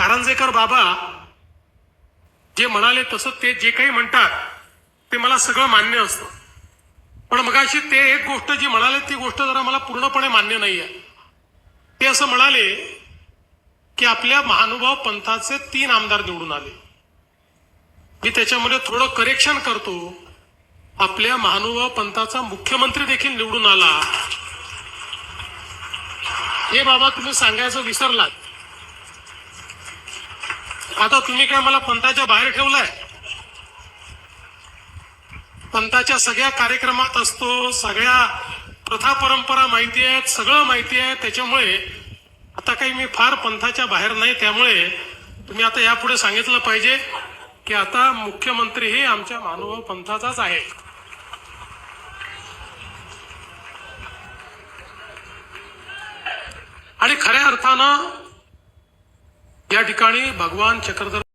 कारंजेकर बाबा जे म्हणाले तसं ते जे काही म्हणतात ते मला सगळं मान्य असतं, पण मगाशी ते एक गोष्ट जी म्हणाले ती गोष्ट जरा मला पूर्णपणे मान्य नाही आहे. ते असं म्हणाले की आपल्या महानुभाव पंथाचे 3 आमदार निवडून आले. मी त्याच्यामध्ये थोडं करेक्शन करतो. आपल्या महानुभाव पंथाचा मुख्यमंत्री देखील निवडून आला. हे बाबा तुम्ही सांगायचं विसरलात. आता तुम्ही काय मला पंथाच्या बाहेर ठेवलाय? पंथाच्या सगळ्या कार्यक्रमात असतो, सगळ्या प्रथा परंपरा माहिती आहेत, सगळं माहिती आहे. त्याच्यामुळे आता काही मी फार पंथाच्या बाहेर नाही. त्यामुळे तुम्ही आता यापुढे सांगितलं पाहिजे की आता मुख्यमंत्री हे आमच्या महानुभाव पंथाचाच आहे. आणि खऱ्या अर्थानं या ठिकाणी भगवान चक्रधर